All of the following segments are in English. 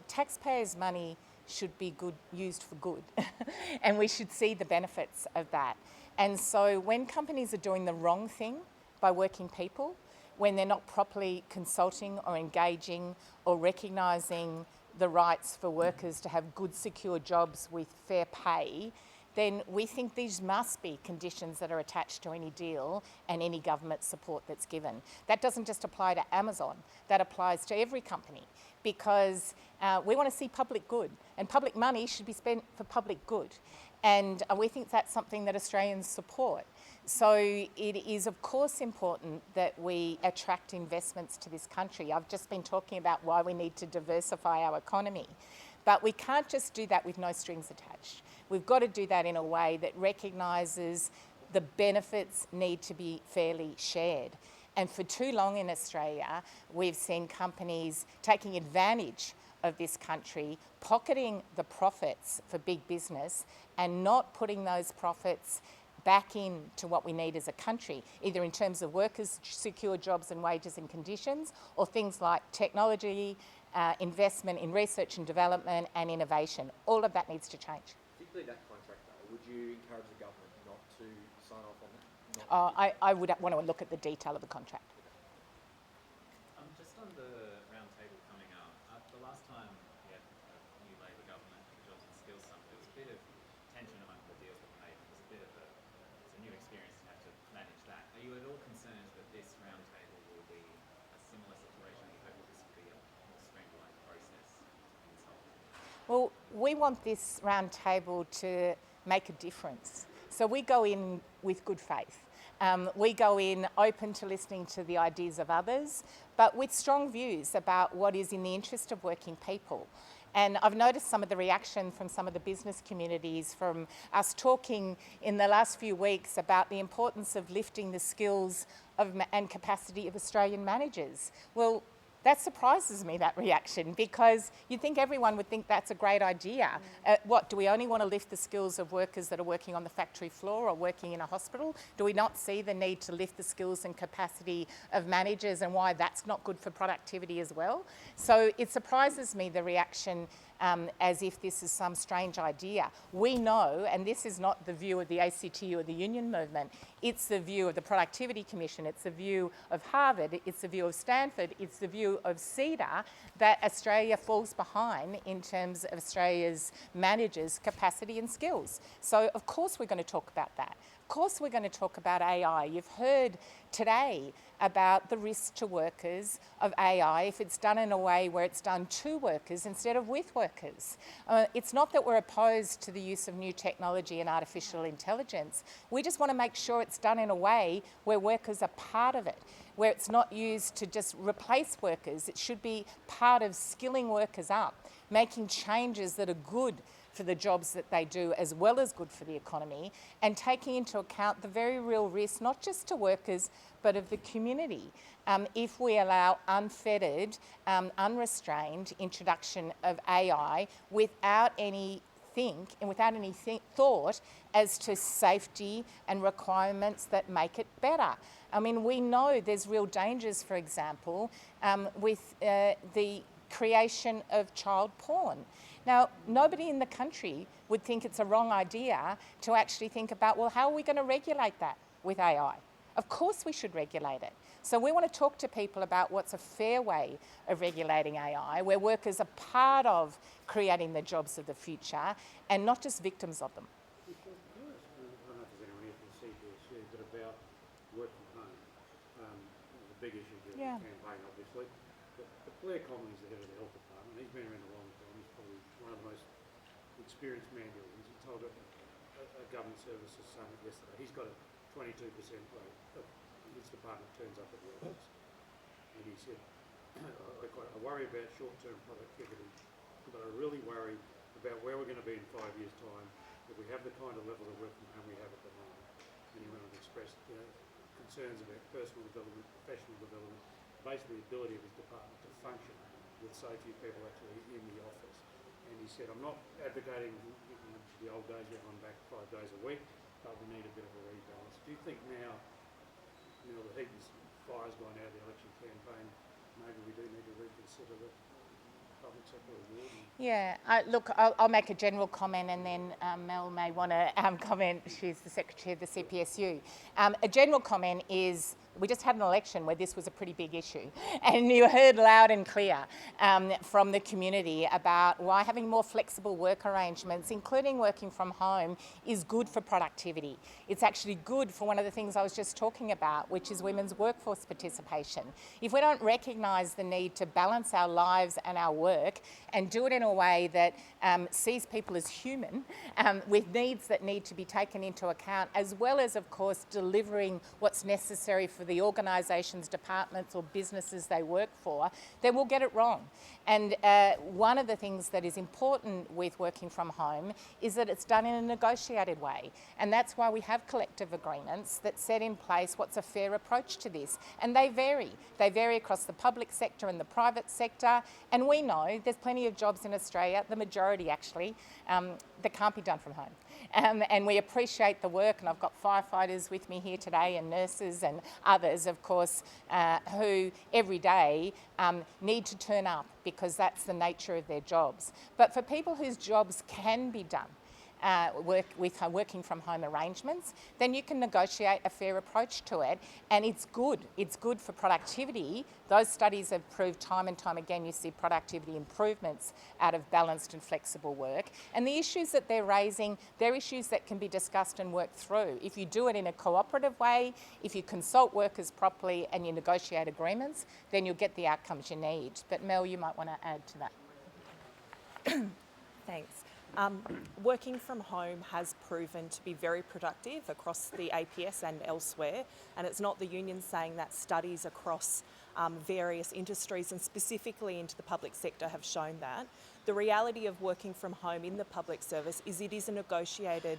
taxpayers' money should be used for good and we should see the benefits of that. And so when companies are doing the wrong thing by working people, when they're not properly consulting or engaging or recognising the rights for workers to have good, secure jobs with fair pay, then we think these must be conditions that are attached to any deal and any government support that's given. That doesn't just apply to Amazon, that applies to every company, because we want to see public good, and public money should be spent for public good. And we think that's something that Australians support. So it is of course important that we attract investments to this country. I've just been talking about why we need to diversify our economy. But we can't just do that with no strings attached. We've got to do that in a way that recognises the benefits need to be fairly shared. And for too long in Australia, we've seen companies taking advantage of this country, pocketing the profits for big business and not putting those profits back into what we need as a country, either in terms of workers' secure jobs and wages and conditions, or things like technology, investment in research and development and innovation. All of that needs to change. Particularly that contract though, would you encourage the government not to sign off on that? I would want to look at the detail of the contract. Just on the roundtable coming up, the last time we had a new Labor government and the Jobs and Skills Summit, there was a bit of tension among the deals that were made. It was a bit of it's a new experience to have to manage that. Are you at all concerned that this roundtable will be a similar situation? You hope that this will be a more streamlined process and so on? Well, we want this roundtable to make a difference. So we go in with good faith. We go in open to listening to the ideas of others, but with strong views about what is in the interest of working people. And I've noticed some of the reaction from some of the business communities from us talking in the last few weeks about the importance of lifting the skills and capacity of Australian managers. Well, that surprises me, that reaction, because you'd think everyone would think that's a great idea. Do we only want to lift the skills of workers that are working on the factory floor or working in a hospital? Do we not see the need to lift the skills and capacity of managers and why that's not good for productivity as well? So it surprises me, the reaction, as if this is some strange idea. We know, and this is not the view of the ACT or the union movement, it's the view of the Productivity Commission, it's the view of Harvard, it's the view of Stanford, it's the view of CEDA, that Australia falls behind in terms of Australia's managers' capacity and skills. So of course we're going to talk about that. Of course we're going to talk about AI. You've heard today about the risk to workers of AI if it's done in a way where it's done to workers instead of with workers. It's not that we're opposed to the use of new technology and artificial intelligence. We just want to make sure it's done in a way where workers are part of it, where it's not used to just replace workers. It should be part of skilling workers up, making changes that are good for the jobs that they do as well as good for the economy, and taking into account the very real risk, not just to workers, but of the community. If we allow unfettered, unrestrained introduction of AI without any thought as to safety and requirements that make it better. I mean, we know there's real dangers, for example, with the creation of child porn. Now, nobody in the country would think it's a wrong idea to actually think about, well, how are we going to regulate that with AI? Of course we should regulate it. So we want to talk to people about what's a fair way of regulating AI, where workers are part of creating the jobs of the future and not just victims of them. I don't know if there's anyone here from the CPSU, but about work from home. It's a big issue during the campaign, obviously. But Blair Conley's the head of the health department. He's been around a long time. He's probably one of the most experienced manuals. He told a government services summit yesterday. He's got a 22% rate of his department turns up at the office. And he said, I worry about short-term productivity, but I really worry about where we're going to be in 5 years' time if we have the kind of level of work from home we have at the moment. And he went on to express concerns about personal development, professional development, basically the ability of his department to function with so few people actually in the office. And he said, I'm not advocating the old days, everyone back 5 days a week, but we need a bit of a rebalance. Do you think now the heat and fire's gone out of the election campaign, maybe we do need to reconsider public sector award? Yeah, look, I'll make a general comment and then Mel may want to comment. She's the Secretary of the CPSU. A general comment is we just had an election where this was a pretty big issue, and you heard loud and clear from the community about why having more flexible work arrangements, including working from home, is good for productivity. It's actually good for one of the things I was just talking about, which is women's workforce participation. If we don't recognise the need to balance our lives and our work and do it in a way that sees people as human with needs that need to be taken into account, as well as, of course, delivering what's necessary for the organisations, departments or businesses they work for, then we'll get it wrong. And one of the things that is important with working from home is that it's done in a negotiated way. And that's why we have collective agreements that set in place what's a fair approach to this. And they vary. They vary across the public sector and the private sector. And we know there's plenty of jobs in Australia, the majority actually, that can't be done from home. And we appreciate the work, and I've got firefighters with me here today and nurses and others, of course, who every day need to turn up because that's the nature of their jobs. But for people whose jobs can be done working from home arrangements, then you can negotiate a fair approach to it, and it's good. It's good for productivity. Those studies have proved time and time again you see productivity improvements out of balanced and flexible work. And the issues that they're raising, they're issues that can be discussed and worked through. If you do it in a cooperative way, if you consult workers properly and you negotiate agreements, then you'll get the outcomes you need. But Mel, you might want to add to that. Thanks. Working from home has proven to be very productive across the APS and elsewhere, and it's not the union saying that. Studies across various industries and specifically into the public sector have shown that. The reality of working from home in the public service is it is a negotiated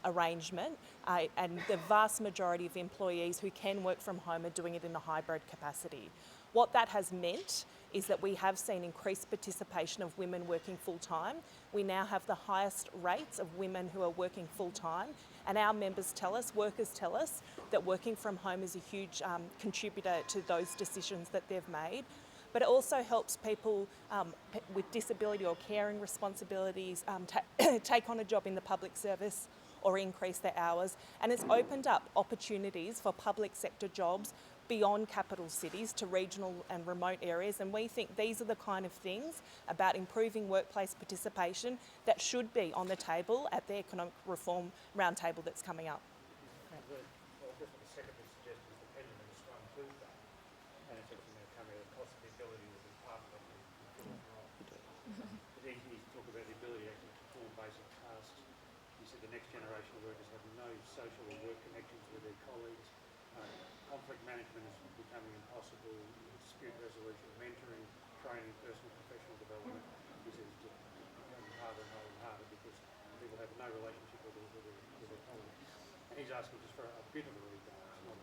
arrangement, and the vast majority of employees who can work from home are doing it in a hybrid capacity. What that has meant is that we have seen increased participation of women working full-time. We now have the highest rates of women who are working full-time, and our members tell us, workers tell us, that working from home is a huge contributor to those decisions that they've made. But it also helps people with disability or caring responsibilities take on a job in the public service or increase their hours. And it's opened up opportunities for public sector jobs beyond capital cities to regional and remote areas, and we think these are the kind of things about improving workplace participation that should be on the table at the economic reform roundtable that's coming up. Well, just what the Secretary suggested is the pendulum has swung too far, and it's actually now coming at the possibility of the department actually fulfilling roles. But he talked about the ability actually to perform basic tasks. He said the next generation of workers have no social or work connections with their colleagues. Conflict management is becoming impossible. Dispute resolution, mentoring, training, personal and professional development is becoming harder and harder and harder because people have no relationship with their colleagues. And he's asking just for a bit of a rebalance, not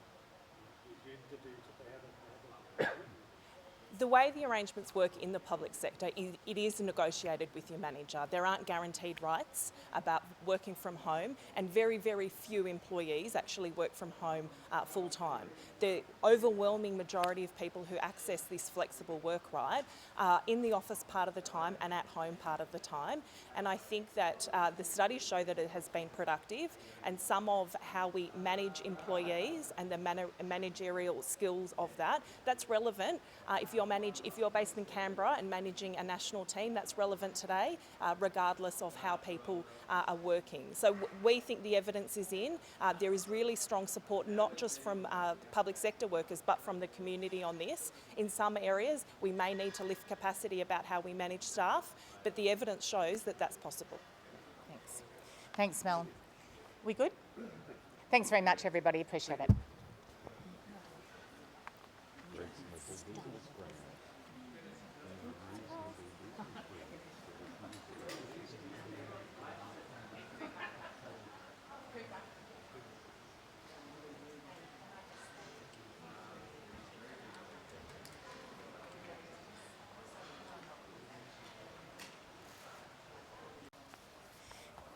The way the arrangements work in the public sector, it is negotiated with your manager. There aren't guaranteed rights about working from home, and very, very few employees actually work from home full time. The overwhelming majority of people who access this flexible work right are in the office part of the time and at home part of the time. And I think that the studies show that it has been productive, and some of how we manage employees and the managerial skills of that's relevant. If you're based in Canberra and managing a national team, that's relevant today, regardless of how people are working. So we think the evidence is in. There is really strong support, not just from public sector workers, but from the community on this. In some areas, we may need to lift capacity about how we manage staff, but the evidence shows that that's possible. Thanks. Thanks, Mel. We good? Thanks very much, everybody. Appreciate it.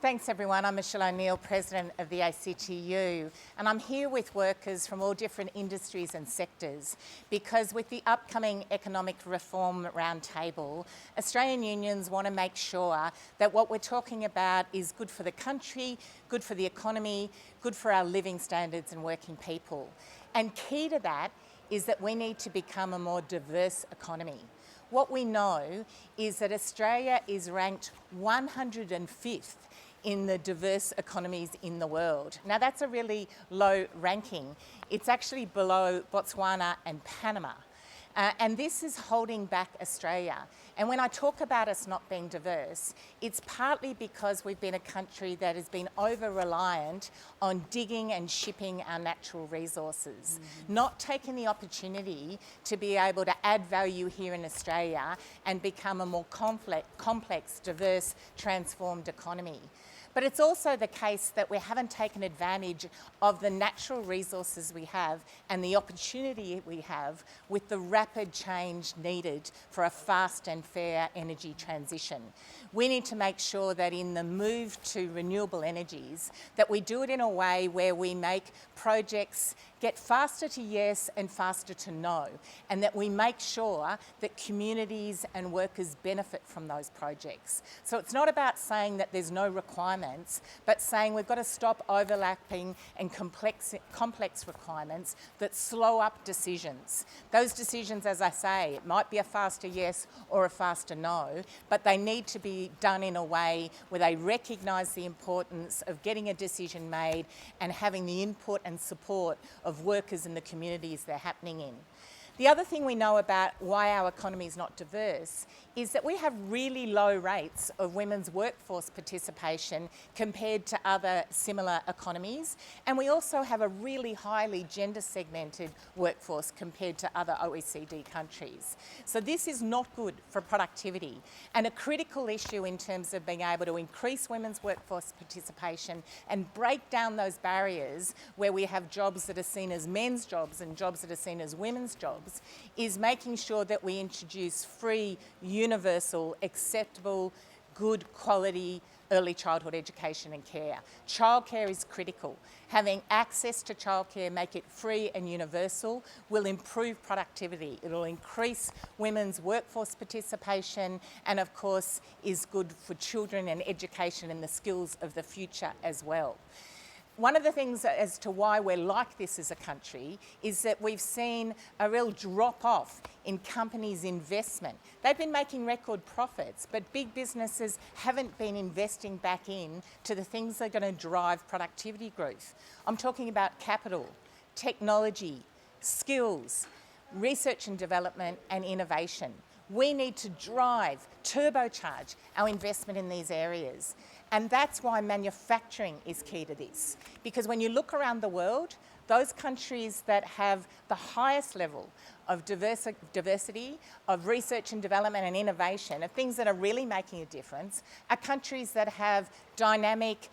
Thanks everyone. I'm Michelle O'Neill, President of the ACTU, and I'm here with workers from all different industries and sectors because with the upcoming Economic Reform Roundtable, Australian unions want to make sure that what we're talking about is good for the country, good for the economy, good for our living standards and working people. And key to that is that we need to become a more diverse economy. What we know is that Australia is ranked 105th in the diverse economies in the world. Now that's a really low ranking. It's actually below Botswana and Panama. And this is holding back Australia. And when I talk about us not being diverse, it's partly because we've been a country that has been over-reliant on digging and shipping our natural resources, not taking the opportunity to be able to add value here in Australia and become a more complex, diverse, transformed economy. But it's also the case that we haven't taken advantage of the natural resources we have and the opportunity we have with the rapid change needed for a fast and fair energy transition. We need to make sure that in the move to renewable energies, that we do it in a way where we make projects get faster to yes and faster to no, and that we make sure that communities and workers benefit from those projects. So it's not about saying that there's no requirements, but saying we've got to stop overlapping and complex requirements that slow up decisions. Those decisions, as I say, it might be a faster yes or a faster no, but they need to be done in a way where they recognise the importance of getting a decision made and having the input and support of workers in the communities they're happening in. The other thing we know about why our economy is not diverse is that we have really low rates of women's workforce participation compared to other similar economies, and we also have a really highly gender segmented workforce compared to other OECD countries. So this is not good for productivity, and a critical issue in terms of being able to increase women's workforce participation and break down those barriers where we have jobs that are seen as men's jobs and jobs that are seen as women's jobs, is making sure that we introduce free, universal, acceptable, good quality early childhood education and care. Childcare is critical. Having access to childcare, make it free and universal, will improve productivity. It will increase women's workforce participation and of course is good for children and education and the skills of the future as well. One of the things as to why we're like this as a country is that we've seen a real drop-off in companies' investment. They've been making record profits, but big businesses haven't been investing back in to the things that are going to drive productivity growth. I'm talking about capital, technology, skills, research and development, and innovation. We need to drive, turbocharge our investment in these areas. And that's why manufacturing is key to this. Because when you look around the world, those countries that have the highest level of diversity, of research and development and innovation, of things that are really making a difference, are countries that have dynamic,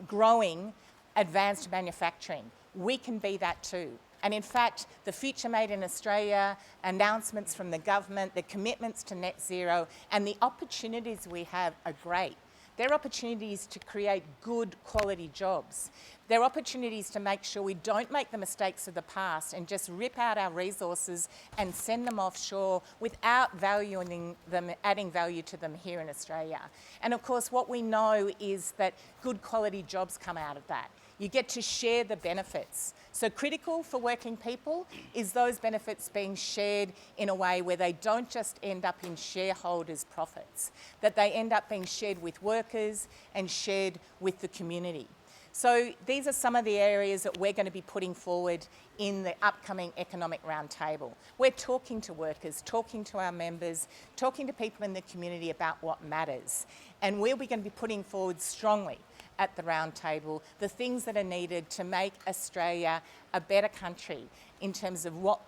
growing, advanced manufacturing. We can be that too. And in fact, the Future Made in Australia, announcements from the government, the commitments to net zero, and the opportunities we have are great. They're opportunities to create good quality jobs. They're opportunities to make sure we don't make the mistakes of the past and just rip out our resources and send them offshore without valuing them, adding value to them here in Australia. And of course, what we know is that good quality jobs come out of that. You get to share the benefits. So critical for working people is those benefits being shared in a way where they don't just end up in shareholders' profits, that they end up being shared with workers and shared with the community. So these are some of the areas that we're going to be putting forward in the upcoming Economic Roundtable. We're talking to workers, talking to our members, talking to people in the community about what matters. And we'll be going to be putting forward strongly at the roundtable the things that are needed to make Australia a better country in terms of what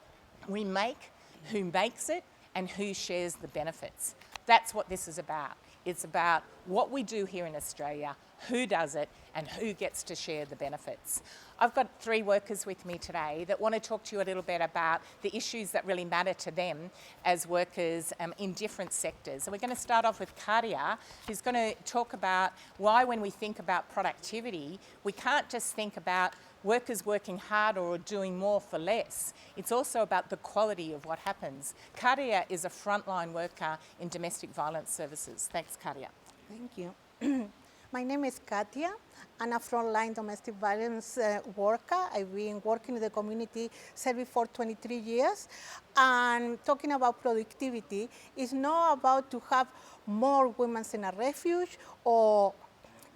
we make, who makes it, and who shares the benefits. That's what this is about. It's about what we do here in Australia, who does it, and who gets to share the benefits. I've got 3 workers with me today that want to talk to you a little bit about the issues that really matter to them as workers in different sectors. And we're going to start off with Katia, who's going to talk about why when we think about productivity, we can't just think about workers working harder or doing more for less. It's also about the quality of what happens. Katia is a frontline worker in domestic violence services. Thanks, Katia. Thank you. My name is Katia. I'm a frontline domestic violence worker. I've been working in the community service for 23 years. And talking about productivity is not about to have more women in a refuge or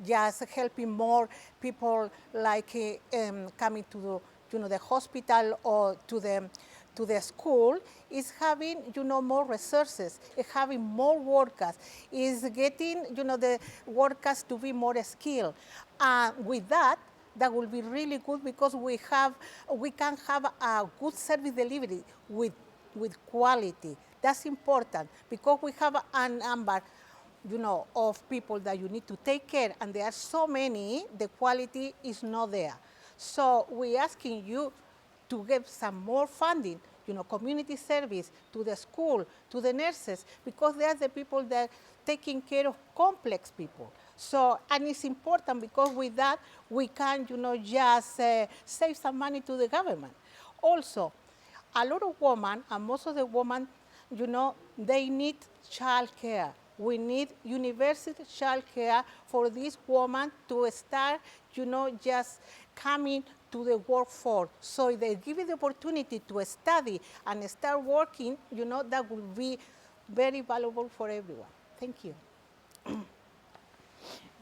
just helping more people like coming to the hospital or to the school. Is having more resources, is having more workers, is getting the workers to be more skilled. With that will be really good because we can have a good service delivery with quality. That's important because we have a number of people that you need to take care, and there are so many, the quality is not there. So we're asking you to give some more funding, community service, to the school, to the nurses, because they are the people that are taking care of complex people. So, and it's important because with that, we can, just save some money to the government. Also, a lot of women, and most of the women, they need child care. We need university child care for this woman to start, just coming to the workforce. So if they give you the opportunity to study and start working, that will be very valuable for everyone. Thank you.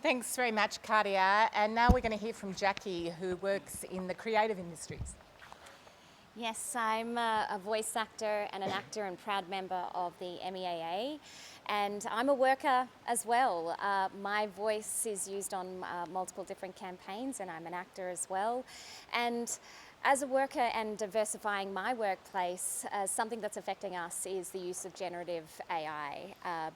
Thanks very much, Katia. And now we're going to hear from Jackie, who works in the creative industries. Yes, I'm a voice actor and an actor and proud member of the MEAA, and I'm a worker as well. My voice is used on multiple different campaigns, and I'm an actor as well. And as a worker and diversifying my workplace, something that's affecting us is the use of generative AI,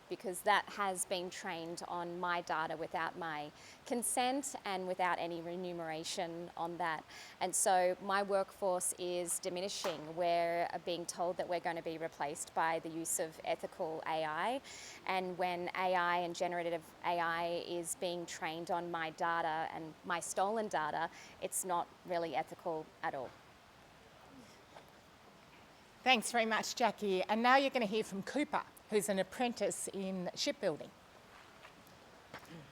because that has been trained on my data without my consent and without any remuneration on that. And so my workforce is diminishing. We're being told that we're going to be replaced by the use of ethical AI. And when AI and generative AI is being trained on my data and my stolen data, it's not really ethical at all. Thanks very much, Jackie. And now you're going to hear from Cooper, who's an apprentice in shipbuilding.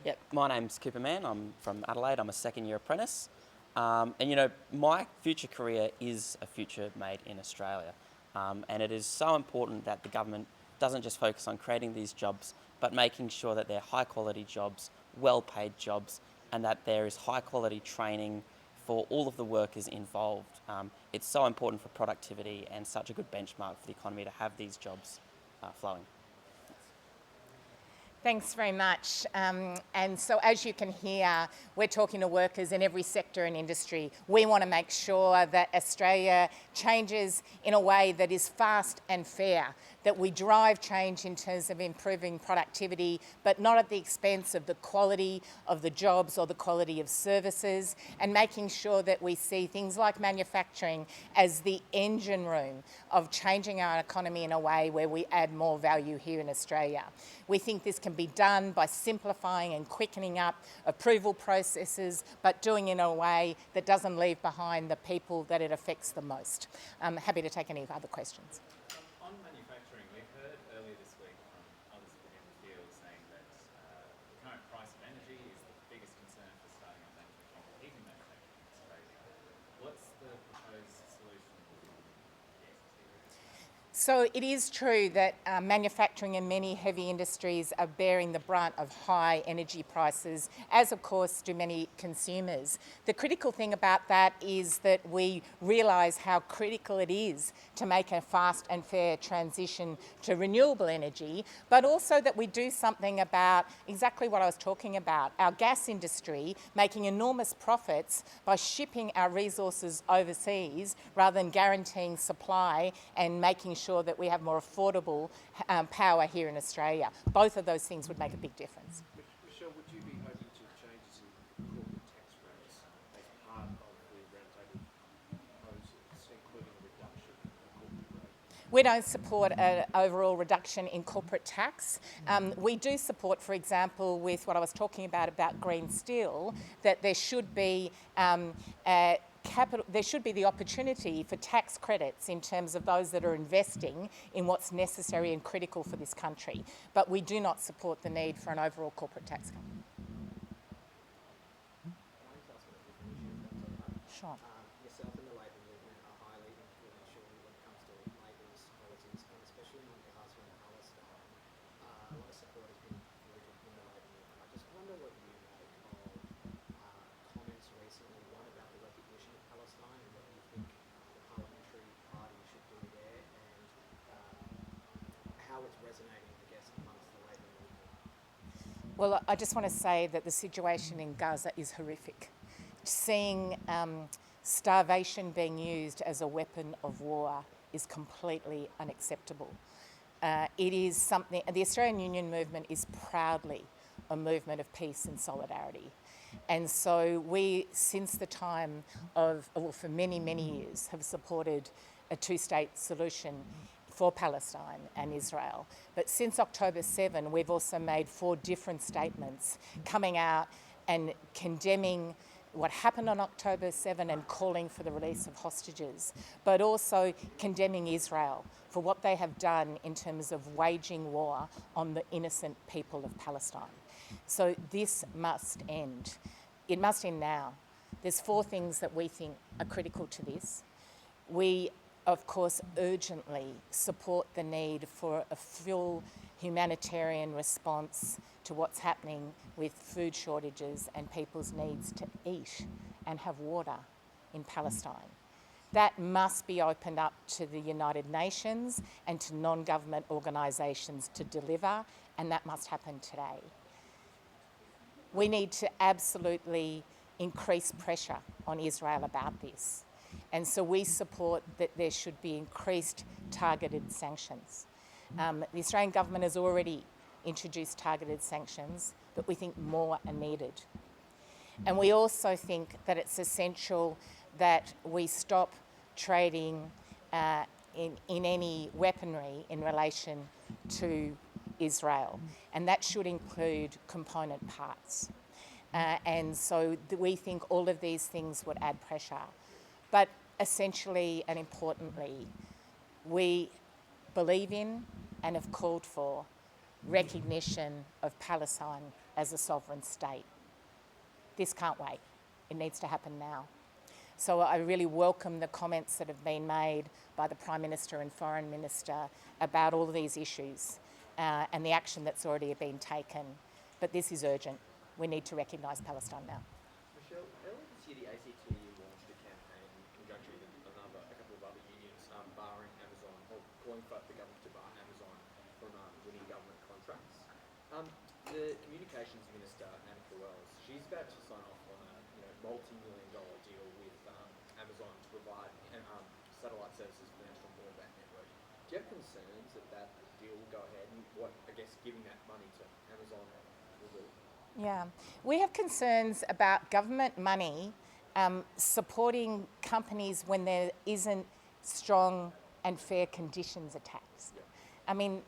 Yep, my name's Cooper Mann. I'm from Adelaide. I'm a second-year apprentice. And my future career is a future made in Australia. And it is so important that the government doesn't just focus on creating these jobs, but making sure that they're high-quality jobs, well-paid jobs, and that there is high-quality training for all of the workers involved. It's so important for productivity and such a good benchmark for the economy to have these jobs flowing. Thanks very much. And so as you can hear, we're talking to workers in every sector and industry. We want to make sure that Australia changes in a way that is fast and fair, that we drive change in terms of improving productivity, but not at the expense of the quality of the jobs or the quality of services, and making sure that we see things like manufacturing as the engine room of changing our economy in a way where we add more value here in Australia. We think this can be done by simplifying and quickening up approval processes, but doing it in a way that doesn't leave behind the people that it affects the most. I'm happy to take any other questions. On manufacturing, we've heard earlier this week from others within the field saying that the current price of energy is the biggest concern for starting up manufacturing, even manufacturing in Australia. What's the proposed solution? So it is true that manufacturing and many heavy industries are bearing the brunt of high energy prices, as of course do many consumers. The critical thing about that is that we realise how critical it is to make a fast and fair transition to renewable energy, but also that we do something about exactly what I was talking about, our gas industry making enormous profits by shipping our resources overseas rather than guaranteeing supply and making sure sure that we have more affordable power here in Australia. Both of those things would make a big difference. Michelle, would you be open to changes in corporate tax rates as part of the roundtable proposals, including a reduction in the corporate rate? We don't support an overall reduction in corporate tax. We do support, for example, with what I was talking about green steel, that there should be there should be the opportunity for tax credits in terms of those that are investing in what's necessary and critical for this country. But we do not support the need for an overall corporate tax cut. Sure. Yourself and the Labor movement are highly influential when it comes to Labor's policies, and especially on Gaza and Palestine. A lot of support has been rooted in the Labor movement. I just wonder what you make of comments recently, one about the recognition of Palestine and what you think the parliamentary party should do there, and how it's resonating, I guess, amongst the Labor movement. Well, I just want to say that the situation in Gaza is horrific. Seeing starvation being used as a weapon of war is completely unacceptable. It is something, the Australian Union movement is proudly a movement of peace and solidarity. And so we, since the time of, well, for many, many years, have supported a two-state solution for Palestine and Israel. But since October 7, we've also made 4 different statements coming out and condemning what happened on October 7 and calling for the release of hostages, but also condemning Israel for what they have done in terms of waging war on the innocent people of Palestine. So this must end. It must end now. There's 4 things that we think are critical to this. We, of course, urgently support the need for a full humanitarian response to what's happening with food shortages and people's needs to eat and have water in Palestine. That must be opened up to the United Nations and to non-government organisations to deliver, and that must happen today. We need to absolutely increase pressure on Israel about this. And so we support that there should be increased targeted sanctions. The Australian government has already introduced targeted sanctions, but we think more are needed. And we also think that it's essential that we stop trading in any weaponry in relation to Israel, and that should include component parts. And so we think all of these things would add pressure. But essentially and importantly, we believe in and have called for recognition of Palestine as a sovereign state. This can't wait. It needs to happen now. So I really welcome the comments that have been made by the Prime Minister and Foreign Minister about all of these issues and the action that's already been taken. But this is urgent. We need to recognise Palestine now. Michelle, earlier this year the ACT launched a campaign in conjunction with a couple of other unions barring Amazon, or calling for the government to bar Amazon from winning government contracts. The Communications Minister, Actu, she's about to sign off on a multi-million-dollar deal with Amazon to provide satellite services for the national broadband network. Do you have concerns that that deal will go ahead, and what, I guess, giving that money to Amazon will do? Yeah, we have concerns about government money supporting companies when there isn't strong and fair conditions attached. I mean,